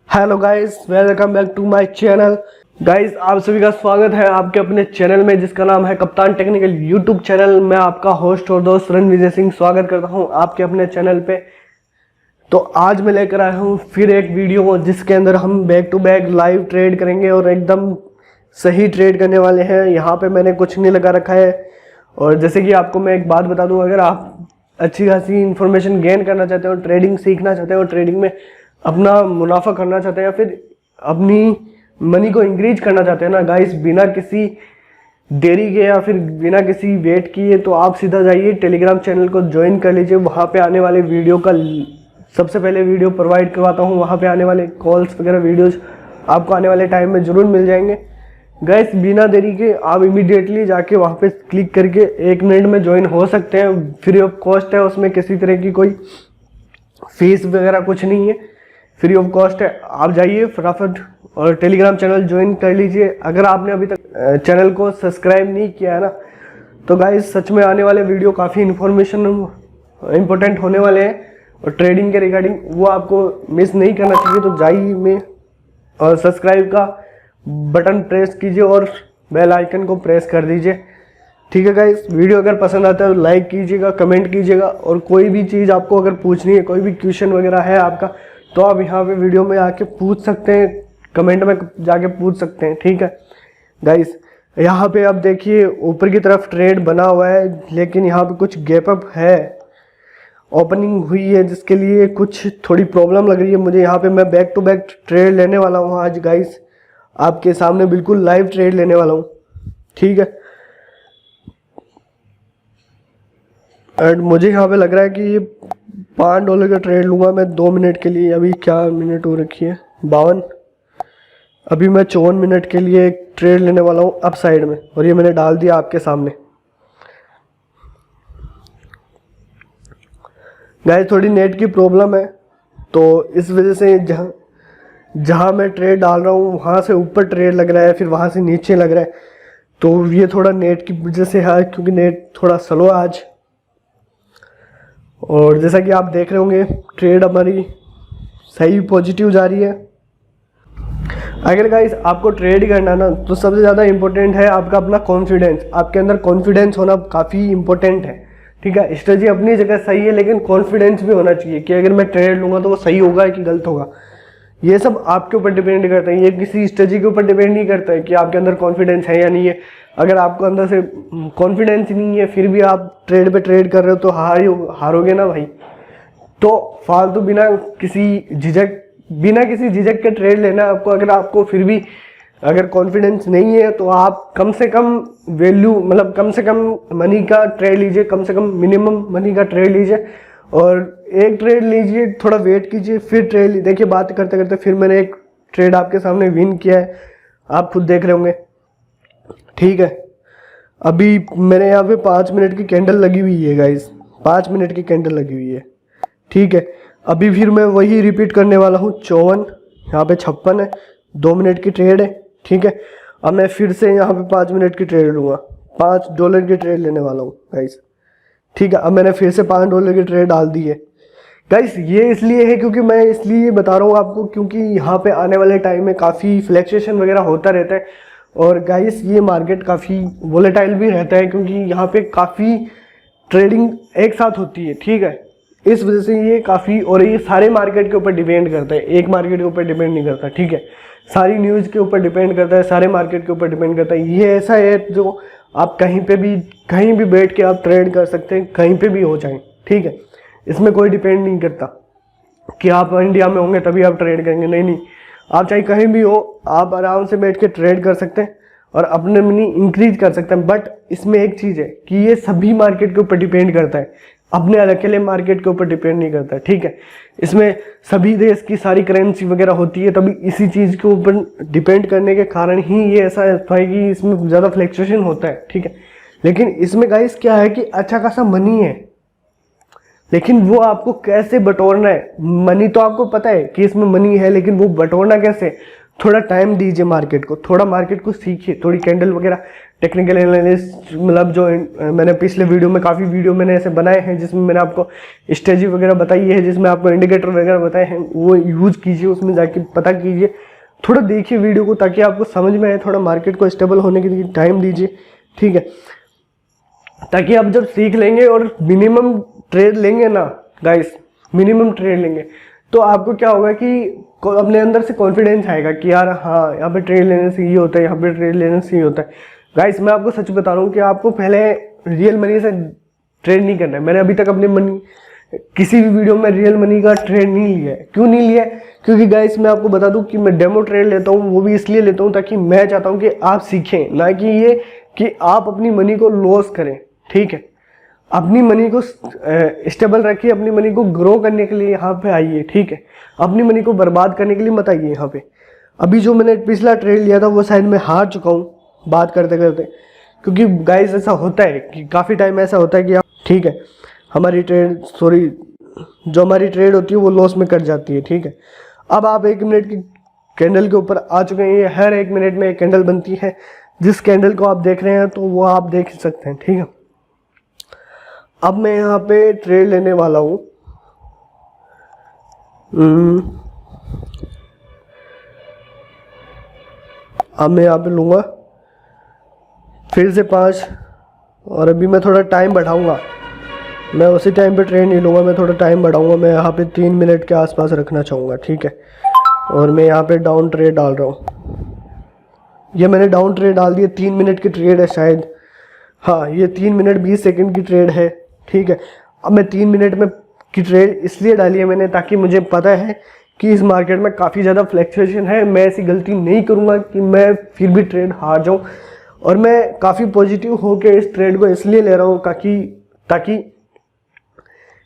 Hello guys, welcome back to my channel. Guys, आप सभी का स्वागत है आपके अपने चैनल में जिसका नाम है कप्तान टेक्निकल यूट्यूब चैनल। मैं आपका होस्ट और दोस्त रणविजय सिंह स्वागत करता हूं आपके अपने चैनल पे। तो आज मैं लेकर आया हूं फिर एक वीडियो जिसके अंदर हम back to back live trade करेंगे और एकदम सही ट्रेड करने वाले हैं। यहाँ पे मैंने कुछ नहीं लगा रखा है। और जैसे कि आपको मैं एक बात बता दूं, अगर आप अच्छी खासी इंफॉर्मेशन गेन करना चाहते हो, ट्रेडिंग सीखना चाहते हो, ट्रेडिंग में अपना मुनाफा करना चाहते हैं या फिर अपनी मनी को इंक्रीज करना चाहते हैं ना गाइस, बिना किसी देरी के या फिर बिना किसी वेट किए, तो आप सीधा जाइए टेलीग्राम चैनल को ज्वाइन कर लीजिए। वहाँ पे आने वाले वीडियो का सबसे पहले वीडियो प्रोवाइड करवाता हूँ। वहाँ पे आने वाले कॉल्स वगैरह वीडियोज आपको आने वाले टाइम में ज़रूर मिल जाएंगे गाइस। बिना देरी के आप इमीडिएटली जाके वहाँ पे क्लिक करके 1 मिनट में ज्वाइन हो सकते हैं। फ्री ऑफ कॉस्ट है, उसमें किसी तरह की कोई फीस वगैरह कुछ नहीं है, फ्री ऑफ कॉस्ट है। आप जाइए फटाफट और टेलीग्राम चैनल ज्वाइन कर लीजिए। अगर आपने अभी तक चैनल को सब्सक्राइब नहीं किया है ना, तो गाइस सच में आने वाले वीडियो काफ़ी इन्फॉर्मेशन इम्पोर्टेंट होने वाले हैं और ट्रेडिंग के रिगार्डिंग, वो आपको मिस नहीं करना चाहिए। तो जाइए में और सब्सक्राइब का बटन प्रेस कीजिए और बेल आइकन को प्रेस कर दीजिए। ठीक है गाइस, वीडियो अगर पसंद आता है तो लाइक कीजिएगा, कमेंट कीजिएगा और कोई भी चीज़ आपको अगर पूछनी है, कोई भी क्वेश्चन वगैरह है आपका, तो आप यहाँ पे वीडियो में आके पूछ सकते हैं, कमेंट में जाके पूछ सकते हैं। ठीक है गाइस, यहाँ पे आप देखिए ऊपर की तरफ ट्रेड बना हुआ है, लेकिन यहाँ पे कुछ गैप अप है, ओपनिंग हुई है, जिसके लिए कुछ थोड़ी प्रॉब्लम लग रही है मुझे। यहाँ पे मैं बैक टू बैक ट्रेड लेने वाला हूँ आज गाइस, आपके सामने बिल्कुल लाइव ट्रेड लेने वाला हूँ। ठीक है, एंड मुझे यहाँ पे लग रहा है कि ये $5 का ट्रेड लूँगा मैं 2 मिनट के लिए। अभी क्या मिनट हो रखी है, 52। अभी मैं 54 मिनट के लिए एक ट्रेड लेने वाला हूँ अप साइड में, और ये मैंने डाल दिया आपके सामने। गाइस, थोड़ी नेट की प्रॉब्लम है, तो इस वजह से जहाँ मैं ट्रेड डाल रहा हूँ वहाँ से ऊपर ट्रेड लग रहा है, फिर वहाँ से नीचे लग रहा है। तो ये थोड़ा नेट की वजह से है, क्योंकि नेट थोड़ा स्लो है आज। और जैसा कि आप देख रहे होंगे ट्रेड हमारी सही पॉजिटिव जा रही है। अगर गाइस आपको ट्रेड करना ना, तो सबसे ज़्यादा इंपॉर्टेंट है आपका अपना कॉन्फिडेंस। आपके अंदर कॉन्फिडेंस होना काफ़ी इंपॉर्टेंट है। ठीक है, स्ट्रेटजी अपनी जगह सही है, लेकिन कॉन्फिडेंस भी होना चाहिए कि अगर मैं ट्रेड लूँगा तो वो सही होगा कि गलत होगा। ये सब आपके ऊपर डिपेंड करता है, ये किसी स्ट्रेटजी के ऊपर डिपेंड नहीं करता है कि आपके अंदर कॉन्फिडेंस है या नहीं है। अगर आपको अंदर से कॉन्फिडेंस नहीं है फिर भी आप ट्रेड पे ट्रेड कर रहे हो, तो हारोगे ना भाई। तो फालतू बिना किसी झिझक के ट्रेड लेना आपको। अगर आपको फिर भी अगर कॉन्फिडेंस नहीं है, तो आप कम से कम वैल्यू, मतलब कम से कम मनी का ट्रेड लीजिए, कम से कम मिनिमम मनी का ट्रेड लीजिए और एक ट्रेड लीजिए, थोड़ा वेट कीजिए, फिर ट्रेड देखिए। बात करते करते फिर मैंने एक ट्रेड आपके सामने विन किया है, आप खुद देख रहे होंगे। ठीक है, अभी मेरे यहाँ पे 5 मिनट की कैंडल लगी हुई है गाइस, 5 मिनट की कैंडल लगी हुई है। ठीक है, अभी फिर मैं वही रिपीट करने वाला हूँ। 54, यहाँ पे 56 है, 2 मिनट की ट्रेड है। ठीक है, अब मैं फिर से यहाँ पे 5 मिनट की ट्रेड लूँगा, $5 की ट्रेड लेने वाला हूँ गाइस। ठीक है, अब मैंने फिर से $5 की ट्रेड डाल दी है गाइस। ये इसलिए है क्योंकि मैं इसलिए बता रहा हूँ आपको, क्योंकि यहाँ पे आने वाले टाइम में काफ़ी फ्लैक्चुएशन वगैरह होता रहता है और गाइस ये मार्केट काफ़ी वोलेटाइल भी रहता है, क्योंकि यहाँ पे काफ़ी ट्रेडिंग एक साथ होती है। ठीक है, इस वजह से ये काफ़ी, और ये सारे मार्केट के ऊपर डिपेंड करता है, एक मार्केट के ऊपर डिपेंड नहीं करता। ठीक है, सारी न्यूज़ के ऊपर डिपेंड करता है, सारे मार्केट के ऊपर डिपेंड करता है। ये ऐसा है जो आप कहीं भी बैठ के आप ट्रेड कर सकते हैं, कहीं पे भी हो जाए। ठीक है, इसमें कोई डिपेंड नहीं करता कि आप इंडिया में होंगे तभी आप ट्रेड करेंगे, नहीं, आप चाहे कहीं भी हो, आप आराम से बैठ के ट्रेड कर सकते हैं और अपने मनी इंक्रीज कर सकते हैं। बट इसमें एक चीज़ है कि ये सभी मार्केट के ऊपर डिपेंड करता है, अपने अकेले मार्केट के ऊपर डिपेंड नहीं करता। ठीक है, इसमें सभी देश की सारी करेंसी वगैरह होती है, तभी इसी चीज़ के ऊपर डिपेंड करने के कारण ही ये ऐसा है कि इसमें ज़्यादा फ्लैक्चुएशन होता है। ठीक है, लेकिन इसमें गाइस क्या है कि अच्छा खासा मनी है, लेकिन वो आपको कैसे बटोरना है। मनी तो आपको पता है कि इसमें मनी है, लेकिन वो बटोरना कैसे, थोड़ा टाइम दीजिए मार्केट को, थोड़ा मार्केट को सीखिए, थोड़ी कैंडल वगैरह टेक्निकल एनालिस्ट, मतलब जो मैंने पिछले वीडियो में काफ़ी वीडियो मैंने ऐसे बनाए हैं जिसमें मैंने आपको स्ट्रेटजी वगैरह बताई है, जिसमें आपको इंडिकेटर वगैरह बताए हैं, वो यूज़ कीजिए, उसमें जाके पता कीजिए, थोड़ा देखिए वीडियो को ताकि आपको समझ में आए, थोड़ा मार्केट को स्टेबल होने के लिए टाइम दीजिए, ठीक है, ताकि आप जब सीख लेंगे और मिनिमम ट्रेड लेंगे ना गाइस, मिनिमम ट्रेड लेंगे तो आपको क्या होगा कि अपने अंदर से कॉन्फिडेंस आएगा कि यार हाँ यहाँ पे ट्रेड लेने से ये होता है, यहाँ पे ट्रेड लेने से ये होता है। गाइस मैं आपको सच बता रहा हूँ कि आपको पहले रियल मनी से ट्रेड नहीं करना है। मैंने अभी तक अपने मनी किसी भी वीडियो में रियल मनी का ट्रेड नहीं लिया है। क्यों नहीं लिया है? क्योंकि गाइस मैं आपको बता दूं कि मैं डेमो ट्रेड लेता हूँ, वो भी इसलिए लेता हूँ ताकि मैं चाहता हूँ कि आप सीखें, ना कि ये कि आप अपनी मनी को लॉस करें, ठीक है। अपनी मनी को स्टेबल रखिए, अपनी मनी को ग्रो करने के लिए यहाँ पे आइए, ठीक है। अपनी मनी को बर्बाद करने के लिए मत आइए यहाँ पे। अभी जो मैंने पिछला ट्रेड लिया था वो शायद मैं हार चुका हूँ बात करते करते, क्योंकि गाइस ऐसा होता है कि काफ़ी टाइम ऐसा होता है कि ठीक है हमारी ट्रेड जो हमारी ट्रेड होती है वो लॉस में कट जाती है, ठीक है। अब आप 1 मिनट की कैंडल के ऊपर आ चुके हैं, ये हर 1 मिनट में एक कैंडल बनती है, जिस कैंडल को आप देख रहे हैं तो वो आप देख सकते हैं, ठीक है। अब मैं यहाँ पे ट्रेड लेने वाला हूँ, अब मैं यहाँ पे लूँगा फिर से 5, और अभी मैं थोड़ा टाइम बढ़ाऊँगा, मैं उसी टाइम पे ट्रेड नहीं लूँगा, मैं थोड़ा टाइम बढ़ाऊँगा, मैं यहाँ पे 3 मिनट के आसपास रखना चाहूँगा, ठीक है। और मैं यहाँ पे डाउन ट्रेड डाल रहा हूँ, ये मैंने डाउन ट्रेड डाल दिया, 3 मिनट की ट्रेड है शायद, हाँ ये 3 मिनट 20 सेकंड की ट्रेड है, ठीक है। अब मैं 3 मिनट में की ट्रेड इसलिए डाली है मैंने ताकि मुझे पता है कि इस मार्केट में काफ़ी ज़्यादा फ्लक्चुएशन है, मैं ऐसी गलती नहीं करूँगा कि मैं फिर भी ट्रेड हार जाऊँ। और मैं काफ़ी पॉजिटिव होकर इस ट्रेड को इसलिए ले रहा हूँ ताकि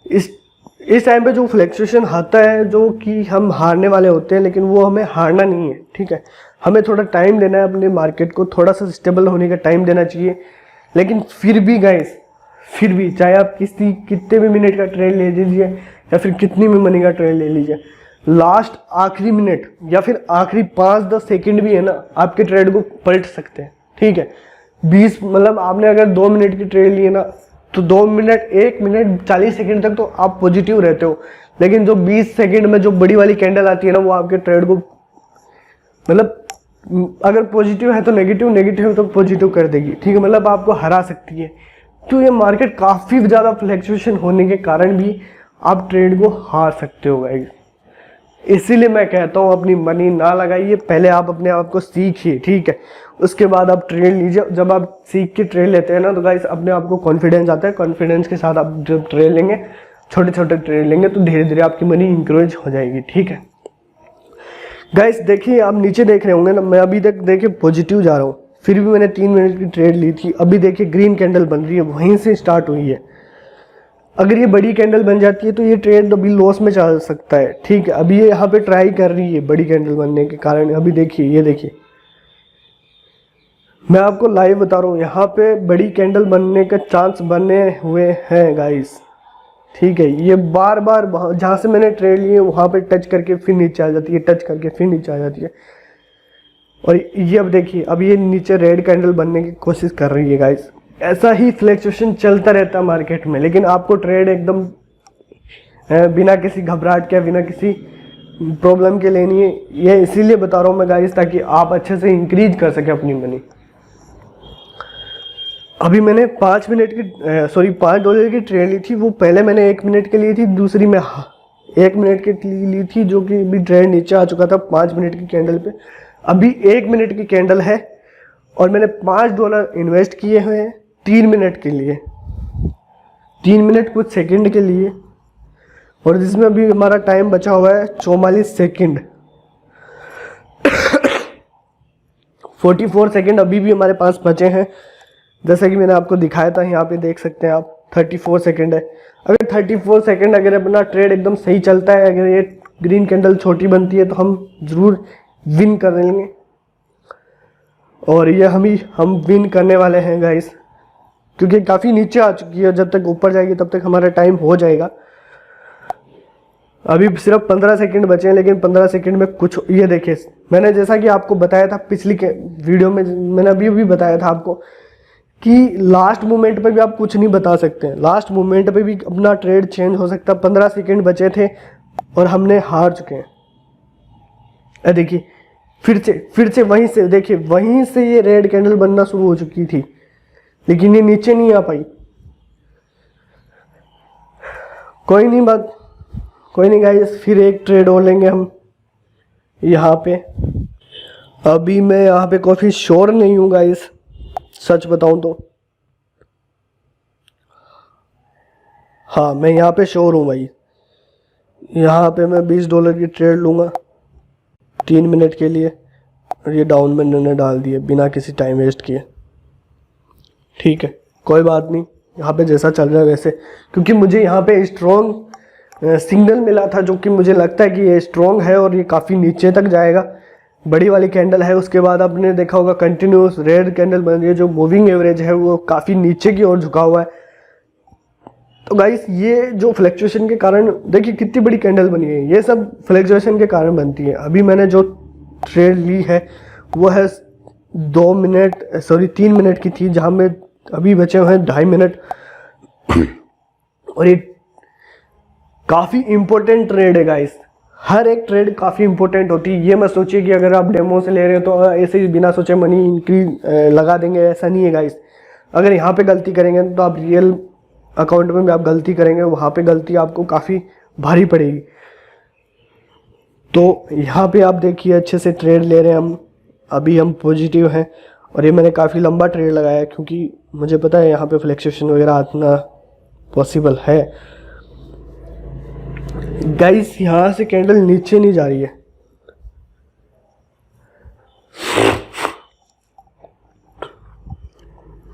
इस टाइम पे जो फ्लक्चुएशन आता है, जो कि हम हारने वाले होते हैं, लेकिन वो हमें हारना नहीं है, ठीक है। हमें थोड़ा टाइम देना है, अपने मार्केट को थोड़ा सा स्टेबल होने का टाइम देना चाहिए। लेकिन फिर भी गाइस, फिर भी चाहे आप कितने भी मिनट का ट्रेड ले लीजिए या फिर कितनी भी मनी का ट्रेड ले लीजिए, लास्ट आखिरी मिनट या फिर आखिरी 5-10 सेकंड भी है ना, आपके ट्रेड को पलट सकते हैं, ठीक है। 20 मतलब आपने अगर 2 मिनट की ट्रेड ली है ना, तो 2 मिनट 1 मिनट 40 सेकंड तक तो आप पॉजिटिव रहते हो, लेकिन जो 20 सेकंड में जो बड़ी वाली कैंडल आती है ना, वो आपके ट्रेड को मतलब अगर पॉजिटिव है तो नेगेटिव, नेगेटिव है तो पॉजिटिव कर देगी, ठीक है। मतलब आपको हरा सकती है। तो ये मार्केट काफ़ी ज़्यादा फ्लक्चुएशन होने के कारण भी आप ट्रेड को हार सकते हो गाइस। इसीलिए मैं कहता हूँ अपनी मनी ना लगाइए, पहले आप अपने आप को सीखिए, ठीक है। उसके बाद आप ट्रेड लीजिए। जब आप सीख के ट्रेड लेते हैं ना तो गाइस अपने आप को कॉन्फिडेंस आता है। कॉन्फिडेंस के साथ आप जब ट्रेड लेंगे, छोटे छोटे ट्रेड लेंगे, तो धीरे धीरे आपकी मनी इंक्रीज हो जाएगी, ठीक है गाइस। देखिए आप नीचे देख रहे होंगे ना, मैं अभी तक देखिए पॉजिटिव जा रहा हूँ, फिर भी मैंने 3 मिनट की ट्रेड ली थी। अभी देखिए ग्रीन कैंडल बन रही है, वहीं से स्टार्ट हुई है। अगर ये बड़ी कैंडल बन जाती है तो ये ट्रेड अभी लॉस में चल सकता है, ठीक है। अभी ये यहाँ पे ट्राई कर रही है बड़ी कैंडल बनने के कारण। अभी देखिए, ये देखिए, मैं आपको लाइव बता रहा हूँ, यहाँ पे बड़ी कैंडल बनने का चांस बने हुए हैं गाइस, ठीक है। ये बार बार जहाँ से मैंने ट्रेड ली है वहाँ पे टच करके फिर नीचे आ जाती है, टच करके फिर नीचे आ जाती है। और ये अब देखिए, अब ये नीचे रेड कैंडल बनने की कोशिश कर रही है गाइस। ऐसा ही फ्लक्चुएशन चलता रहता है मार्केट में, लेकिन आपको ट्रेड एकदम बिना किसी घबराहट के, बिना किसी प्रॉब्लम के लेनी है। ये इसीलिए बता रहा हूँ मैं गाइस, ताकि आप अच्छे से इंक्रीज कर सके अपनी मनी। अभी मैंने 5 $5 की ट्रेड ली थी, वो पहले मैंने 1 मिनट के लिए थी, दूसरी में 1 मिनट के ली थी, जो कि अभी ट्रेड नीचे आ चुका था 5 मिनट की कैंडल पे। अभी 1 मिनट की कैंडल है और मैंने $5 इन्वेस्ट किए हुए हैं 3 मिनट के लिए, 3 मिनट कुछ सेकंड के लिए, और जिसमें अभी हमारा टाइम बचा हुआ है 44 सेकंड। 44 सेकंड अभी भी हमारे पास बचे हैं, जैसा कि मैंने आपको दिखाया था। यहाँ पे देख सकते हैं आप, 34 सेकंड है। अगर 34 सेकंड अगर अपना ट्रेड एकदम सही चलता है, अगर ये ग्रीन कैंडल छोटी बनती है, तो हम ज़रूर विन कर लेंगे। और ये हम विन करने वाले हैं गाइस, क्योंकि काफ़ी नीचे आ चुकी है। जब तक ऊपर जाएगी तब तक हमारा टाइम हो जाएगा। अभी सिर्फ 15 सेकंड बचे हैं, लेकिन 15 सेकंड में कुछ, ये देखिए मैंने जैसा कि आपको बताया था पिछली के वीडियो में, मैंने अभी भी बताया था आपको कि लास्ट मोमेंट पे भी आप कुछ नहीं बता सकते हैं, लास्ट मोमेंट पे भी अपना ट्रेड चेंज हो सकता है। 15 सेकंड बचे थे और हमने हार चुके हैं। देखिए फिर से वहीं से देखिए, वहीं से ये रेड कैंडल बनना शुरू हो चुकी थी, लेकिन ये नीचे नहीं आ पाई। कोई नहीं गाइस, फिर एक ट्रेड और लेंगे हम यहाँ पे। अभी मैं यहाँ पे काफ़ी श्योर नहीं हूँ गाइस, सच बताऊँ तो। हाँ, मैं यहाँ पे श्योर हूँ भाई। यहाँ पे मैं $20 की ट्रेड लूँगा 3 मिनट के लिए, और ये डाउन में मैंने डाल दिए बिना किसी टाइम वेस्ट किए। ठीक है, कोई बात नहीं, यहाँ पे जैसा चल रहा है वैसे, क्योंकि मुझे यहाँ पे स्ट्रॉन्ग सिग्नल मिला था, जो कि मुझे लगता है कि ये स्ट्रॉन्ग है और ये काफ़ी नीचे तक जाएगा। बड़ी वाली कैंडल है, उसके बाद आपने देखा होगा कंटिन्यूस रेड कैंडल बन रही है, जो मूविंग एवरेज है वो काफ़ी नीचे की ओर झुका हुआ है। तो गाइस ये जो फ्लक्चुएशन के कारण, देखिए कितनी बड़ी कैंडल बनी है, ये सब फ्लक्चुएशन के कारण बनती है। अभी मैंने जो ट्रेड ली है वो है 3 मिनट की थी, जहाँ में अभी बचे हुए हैं 2.5 मिनट। और ये काफ़ी इंपॉर्टेंट ट्रेड है गाइस, हर एक ट्रेड काफ़ी इंपॉर्टेंट होती है। ये मत सोचिए कि अगर आप डेमो से ले रहे हो तो ऐसे ही बिना सोचे मनी इंक्रीज लगा देंगे, ऐसा नहीं है गाइस। अगर यहाँ पे गलती करेंगे तो आप रियल अकाउंट में भी आप गलती करेंगे, वहाँ पे गलती आपको काफ़ी भारी पड़ेगी। तो यहाँ पे आप देखिए अच्छे से ट्रेड ले रहे हैं हम, अभी हम पॉजिटिव हैं। और ये मैंने काफ़ी लंबा ट्रेड लगाया क्योंकि मुझे पता है यहाँ पे फ्लक्चुएशन वगैरह आना पॉसिबल है। गाइस यहाँ से कैंडल नीचे नहीं जा रही है,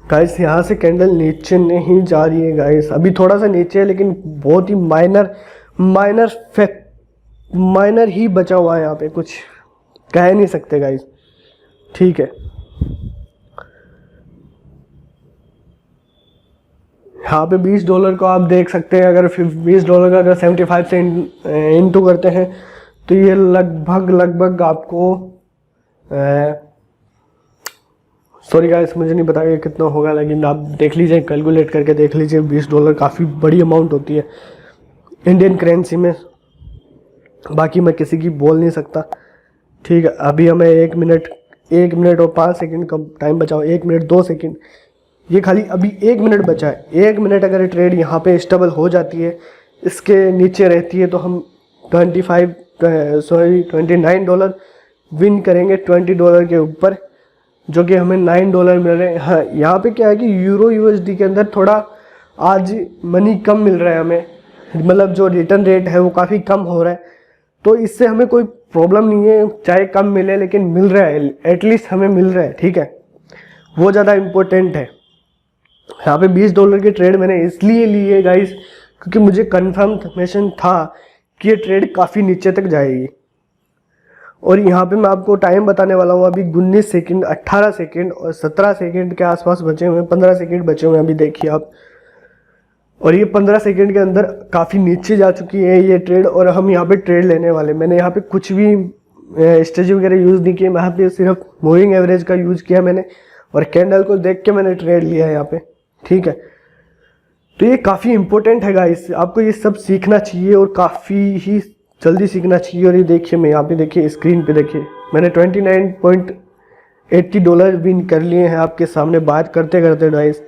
गाइस यहाँ से कैंडल नीचे नहीं जा रही है गाइस, अभी थोड़ा सा नीचे है, लेकिन बहुत ही माइनर ही बचा हुआ है, यहाँ पे कुछ कह नहीं सकते गाइस। ठीक है, यहाँ पे $20 को आप देख सकते हैं। अगर $20 का अगर 75 से इंटू करते हैं तो ये लगभग आपको सॉरी गाइस मुझे नहीं पता ये कितना होगा, लेकिन आप देख लीजिए, कैलकुलेट करके देख लीजिए। $20 काफ़ी बड़ी अमाउंट होती है इंडियन करेंसी में, बाकी मैं किसी की बोल नहीं सकता। ठीक है, अभी हमें 1 मिनट और 5 सेकंड का टाइम बचा हो, 1 मिनट 2 सेकंड, ये खाली अभी 1 मिनट बचा है। 1 मिनट अगर ट्रेड यहाँ पे स्टेबल हो जाती है, इसके नीचे रहती है, तो हम $29 विन करेंगे $20 के ऊपर, जो कि हमें $9 मिल रहे हैं। हाँ, यहाँ पे क्या है कि यूरो USD के अंदर थोड़ा आज मनी कम मिल रहा है हमें, मतलब जो रिटर्न रेट है वो काफ़ी कम हो रहा है, तो इससे हमें कोई प्रॉब्लम नहीं है, चाहे कम मिले लेकिन मिल रहा है, एटलीस्ट हमें मिल रहा है। ठीक है, वो ज़्यादा इम्पोर्टेंट है। यहाँ पे $20 की ट्रेड मैंने इसलिए ली है गाइस, क्योंकि मुझे कन्फर्मेशन था कि ये ट्रेड काफ़ी नीचे तक जाएगी। और यहाँ पे मैं आपको टाइम बताने वाला हूँ, अभी 19 सेकंड, 18 सेकंड और 17 सेकंड के आसपास बचे हुए हैं, 15 सेकंड बचे हुए हैं अभी देखिए आप। और ये 15 सेकंड के अंदर काफ़ी नीचे जा चुकी है ये ट्रेड, और हम यहाँ पे ट्रेड लेने वाले। मैंने यहाँ पे कुछ भी स्ट्रेटजी वगैरह यूज़ नहीं किया, यहाँ पे सिर्फ मूविंग एवरेज का यूज़ किया मैंने, और कैंडल को देख के मैंने ट्रेड लिया है यहाँ पे। ठीक है, तो ये काफ़ी इंपॉर्टेंट है गाइस, आपको ये सब सीखना चाहिए और काफ़ी ही जल्दी सीखना चाहिए। और ये देखिए, मैं यहाँ पे देखिए स्क्रीन पे देखिए, मैंने $29.80 विन कर लिए हैं आपके सामने बात करते करते गाइस।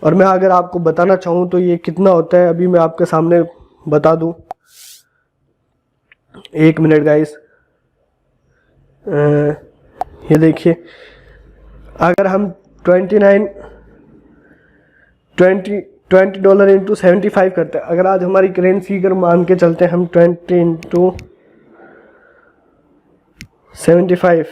और मैं अगर आपको बताना चाहूँ तो ये कितना होता है, अभी मैं आपके सामने बता दूँ। 1 मिनट गाइस, ये देखिए, अगर हम $20 इंटू 75 करते हैं, अगर आज हमारी करेंसी अगर मान के चलते हैं हम 20 इंटू 75,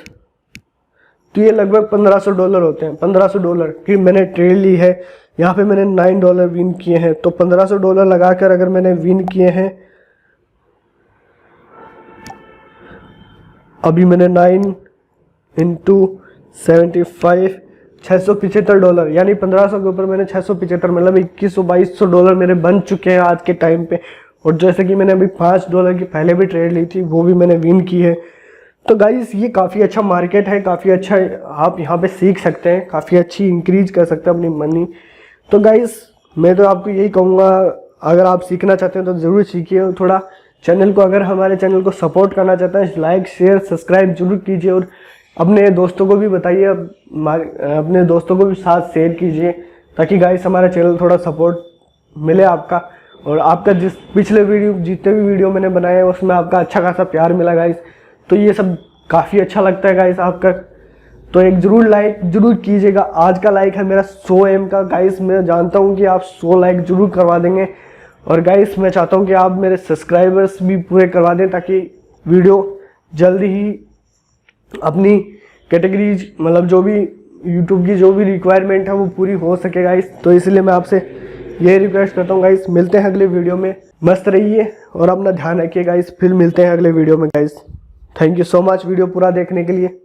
तो ये लगभग $1500 होते हैं। $1500 की मैंने ट्रेड ली है, यहाँ पे मैंने $9 विन किए हैं, तो $1500 लगाकर अगर मैंने विन किए हैं, अभी मैंने 9 इंटू 75 $675, यानी 1500 के ऊपर मैंने 675, मतलब $2100-2200 मेरे बन चुके हैं आज के टाइम पे। और जैसे कि मैंने अभी $5 की पहले भी ट्रेड ली थी, वो भी मैंने विन की है। तो गाइस ये काफ़ी अच्छा मार्केट है, काफ़ी अच्छा आप यहाँ पे सीख सकते हैं, काफ़ी अच्छी इंक्रीज कर सकते हैं अपनी मनी। तो गाइस मैं तो आपको यही कहूँगा, अगर आप सीखना चाहते हैं तो ज़रूर सीखिए। और थोड़ा चैनल को, अगर हमारे चैनल को सपोर्ट करना चाहते हैं, लाइक शेयर सब्सक्राइब जरूर कीजिए और अपने दोस्तों को भी बताइए, अपने दोस्तों को भी साथ शेयर कीजिए, ताकि गाइस हमारा चैनल थोड़ा सपोर्ट मिले आपका। और आपका जिस पिछले वीडियो, जितने भी वीडियो मैंने बनाए हैं उसमें आपका अच्छा खासा प्यार मिला गाइस, तो ये सब काफ़ी अच्छा लगता है गाइस आपका। तो एक जरूर लाइक जरूर कीजिएगा। आज का लाइक है मेरा 100 M का गाइस, मैं जानता हूँ कि आप 100 लाइक जरूर करवा देंगे। और गाइस मैं चाहता हूँ कि आप मेरे सब्सक्राइबर्स भी पूरे करवा दें, ताकि वीडियो जल्दी ही अपनी कैटेगरीज, मतलब जो भी यूट्यूब की जो भी रिक्वायरमेंट है वो पूरी हो सके गाइस। तो इसलिए मैं आपसे ये रिक्वेस्ट करता हूँ गाइस। मिलते हैं अगले वीडियो में, मस्त रहिए और अपना ध्यान रखिए गाइस। फिर मिलते हैं अगले वीडियो में guys. Thank you so much video पूरा देखने के लिए।